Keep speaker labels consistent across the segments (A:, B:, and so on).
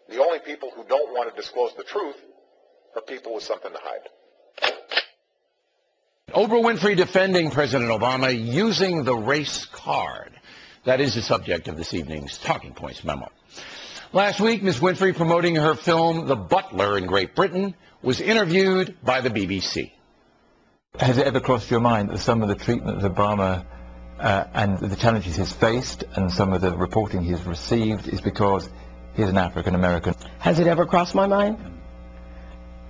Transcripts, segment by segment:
A: The only people who don't want to disclose the truth are people with something to hide.
B: Oprah Winfrey defending President Obama using the race card. That is the subject of this evening's Talking Points memo. Last week, Ms. Winfrey, promoting her film The Butler in Great Britain, was interviewed by the BBC.
C: Has it ever crossed your mind that some of the treatment that Obama and the challenges he's faced and some of the reporting he's received is because he's an African American?
D: Has it ever crossed my mind?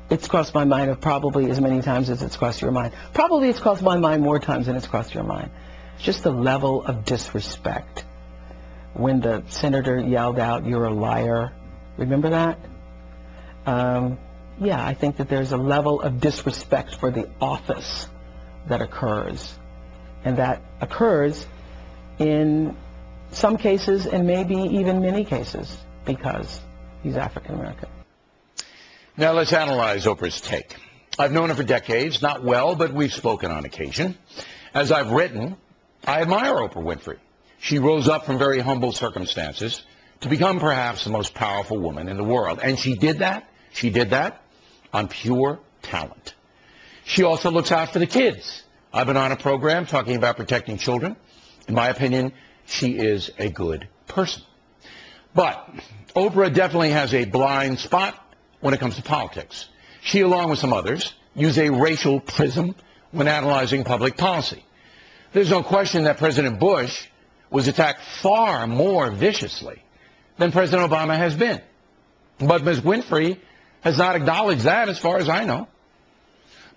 D: It's crossed my mind probably as many times as it's crossed your mind. Probably it's crossed my mind more times than it's crossed your mind. Just the level of disrespect. When the senator yelled out, "You're a liar." Remember that? Yeah, I think that there's a level of disrespect for the office that occurs. And that occurs in some cases and maybe even many cases because he's African American.
B: Now let's analyze Oprah's take. I've known her for decades, not well, but we've spoken on occasion. As I've written, I admire Oprah Winfrey. She rose up from very humble circumstances to become perhaps the most powerful woman in the world. And she did that on pure talent. She also looks out for the kids. I've been on a program talking about protecting children. In my opinion, she is a good person. But Oprah definitely has a blind spot when it comes to politics. She, along with some others, use a racial prism when analyzing public policy. There's no question that President Bush was attacked far more viciously than President Obama has been. But Ms. Winfrey has not acknowledged that as far as I know.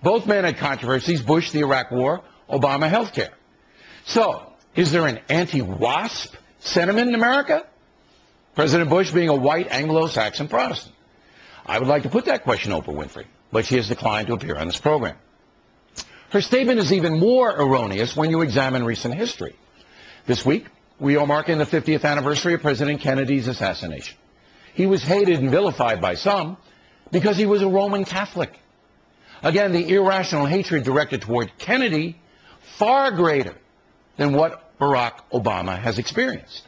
B: Both men had controversies, Bush, the Iraq War, Obama, health care. So, is there an anti-WASP sentiment in America? President Bush being a white Anglo-Saxon Protestant. I would like to put that question to Oprah Winfrey, but she has declined to appear on this program. Her statement is even more erroneous when you examine recent history. This week, we are marking the 50th anniversary of President Kennedy's assassination. He was hated and vilified by some because he was a Roman Catholic. Again, the irrational hatred directed toward Kennedy, far greater than what Barack Obama has experienced.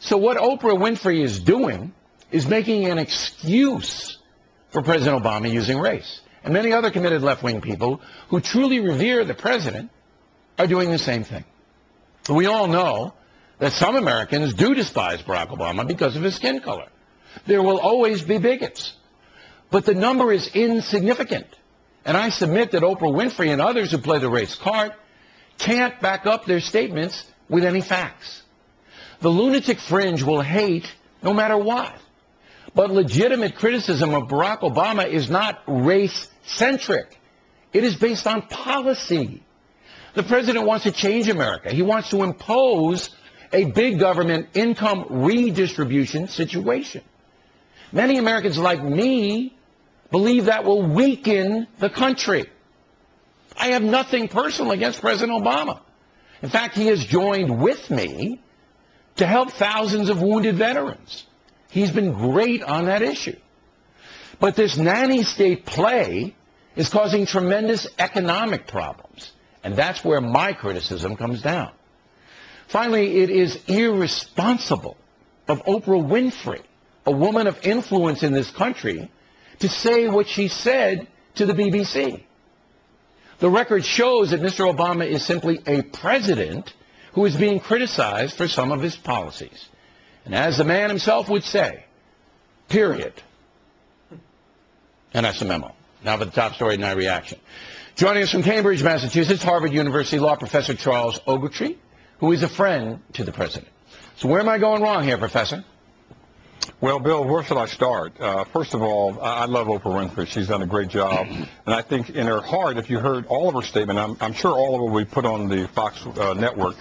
B: So what Oprah Winfrey is doing is making an excuse for President Obama using race. And many other committed left-wing people who truly revere the president are doing the same thing. We all know that some Americans do despise Barack Obama because of his skin color. There will always be bigots. But the number is insignificant. And I submit that Oprah Winfrey and others who play the race card can't back up their statements with any facts. The lunatic fringe will hate no matter what. But legitimate criticism of Barack Obama is not race-centric. It is based on policy. The president wants to change America. He wants to impose a big government income redistribution situation. Many Americans like me believe that will weaken the country. I have nothing personal against President Obama. In fact, he has joined with me to help thousands of wounded veterans. He's been great on that issue. But this nanny state play is causing tremendous economic problems. And that's where my criticism comes down. Finally, it is irresponsible of Oprah Winfrey, a woman of influence in this country, to say what she said to the BBC. The record shows that Mr. Obama is simply a president who is being criticized for some of his policies. And as the man himself would say, period. And that's the memo. Now for the top story tonight reaction. Joining us from Cambridge, Massachusetts, Harvard University Law Professor Charles Ogletree, who is a friend to the president. So where am I going wrong here, Professor?
E: Well, Bill, where should I start? First of all, I love Oprah Winfrey. She's done a great job. And I think in her heart, if you heard all of her statement, I'm sure all of it will be put on the Fox network.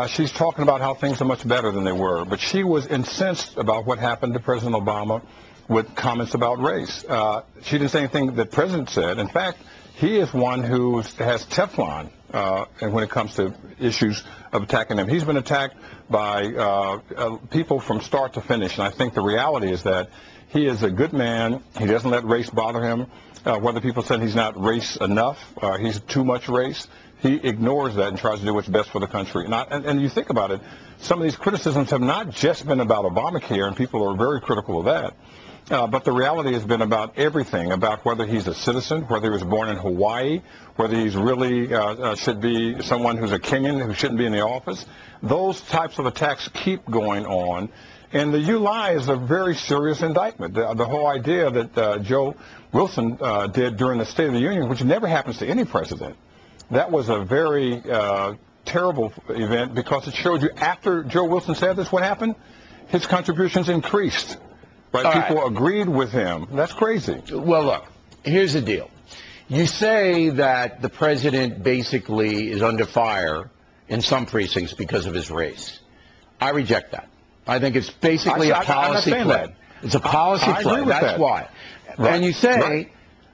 E: She's talking about how things are much better than they were. But she was incensed about what happened to President Obama with comments about race. She didn't say anything that the president said. In fact, he is one who has Teflon and when it comes to issues of attacking him. He's been attacked by people from start to finish, and I think the reality is that he is a good man. He doesn't let race bother him. Whether people said he's not race enough, he's too much race, he ignores that and tries to do what's best for the country. And you think about it, some of these criticisms have not just been about Obamacare, and people are very critical of that. But the reality has been about everything, about whether he's a citizen, whether he was born in Hawaii, whether he's really should be someone who's a Kenyan who shouldn't be in the office. Those types of attacks keep going on. And the "you lie" is a very serious indictment. The whole idea that Joe Wilson did during the State of the Union, which never happens to any president, that was a very terrible event, because it showed you after Joe Wilson said this, what happened? His contributions increased. Right? People agreed with him. That's crazy.
B: Well, look, here's the deal. You say that the president basically is under fire in some precincts because of his race. I reject that. I think it's basically a policy play. It's a policy play. That's why. Right. And you say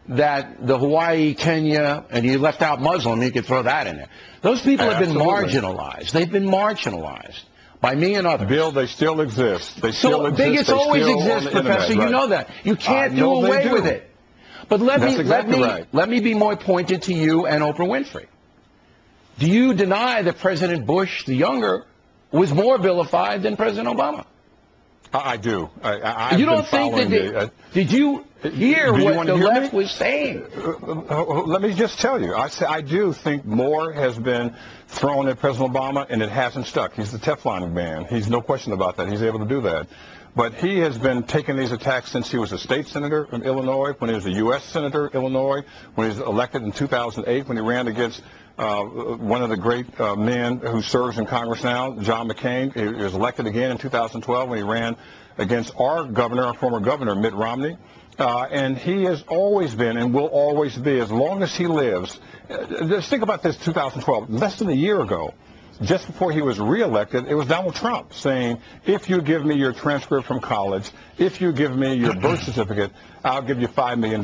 B: that the Hawaii, Kenya, and you left out Muslim, you could throw that in there. Those people have been marginalized. They've been marginalized by me and others.
E: Bill, they still exist. They still exist.
B: Bigots always exist, Professor. You know that. You can't do away with it. But let me be more pointed to you and Oprah Winfrey. Do you deny that President Bush, the younger, was more vilified than President Obama?
E: I do.
B: You don't think that did you hear what the left was saying?
E: Let me just tell you. I do think more has been thrown at President Obama, and it hasn't stuck. He's the Teflon man. He's no question about that. He's able to do that. But he has been taking these attacks since he was a state senator from Illinois, when he was a U.S. senator in Illinois, when he was elected in 2008, when he ran against one of the great men who serves in Congress now, John McCain. He was elected again in 2012 when he ran against our governor, our former governor, Mitt Romney. And he has always been and will always be, as long as he lives. Just think about this, 2012, less than a year ago, just before he was reelected, it was Donald Trump saying, if you give me your transcript from college, if you give me your birth certificate, I'll give you $5 million.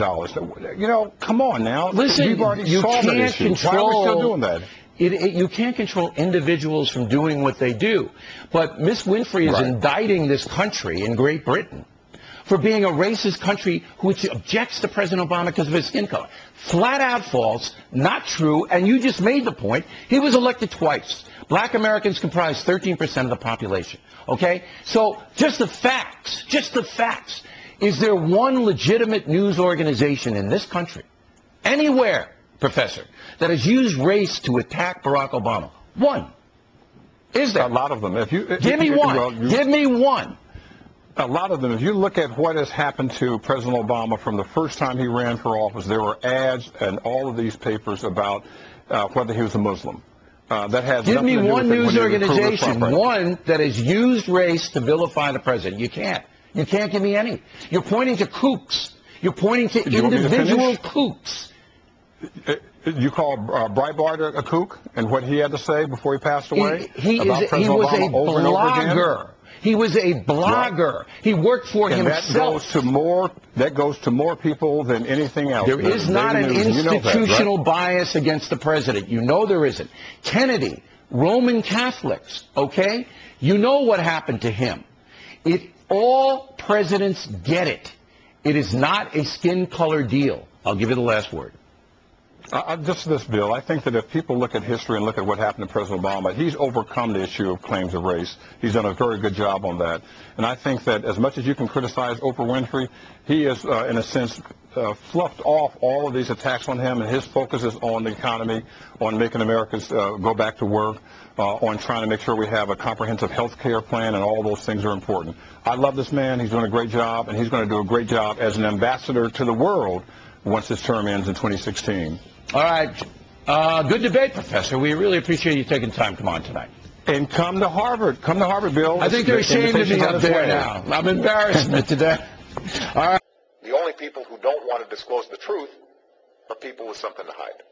E: You know, come on now.
B: Listen,
E: we've already solved that issue. Why are we still doing that?
B: You can't control individuals from doing what they do. But Ms. Winfrey is indicting this country in Great Britain for being a racist country which objects to President Obama because of his skin color. Flat out false, not true, and you just made the point. He was elected twice. Black Americans comprise 13% of the population, okay? So just the facts. Is there one legitimate news organization in this country, anywhere, Professor, that has used race to attack Barack Obama? One. Is there?
E: A lot of them.
B: Give me one. Give me one.
E: A lot of them. If you look at what has happened to President Obama from the first time he ran for office, there were ads in all of these papers about whether he was a Muslim. That has
B: Give me
E: nothing to do
B: one
E: with
B: news organization, one that has used race to vilify the president. You can't. You can't give me any. You're pointing to kooks. You're pointing to individual kooks.
E: You call Breitbart a kook and what he had to say before he passed away?
B: He was a blogger. He was a blogger. Right. He worked for himself.
E: That goes to more people than anything else.
B: There is not an institutional bias against the president. You know there isn't. Kennedy, Roman Catholics, okay? You know what happened to him. All presidents get it. It is not a skin color deal. I'll give you the last word.
E: Just this, Bill. I think that if people look at history and look at what happened to President Obama, he's overcome the issue of claims of race. He's done a very good job on that. And I think that as much as you can criticize Oprah Winfrey, he has, in a sense, fluffed off all of these attacks on him, and his focus is on the economy, on making Americans go back to work, on trying to make sure we have a comprehensive health care plan, and all those things are important. I love this man. He's doing a great job, and he's going to do a great job as an ambassador to the world once his term ends in 2016.
B: All right. Good debate, Professor. We really appreciate you taking time to come on tonight.
E: And come to Harvard. Come to Harvard, Bill.
B: I think they're ashamed of me up there now. I'm embarrassment today. All right.
A: The only people who don't want to disclose the truth are people with something to hide.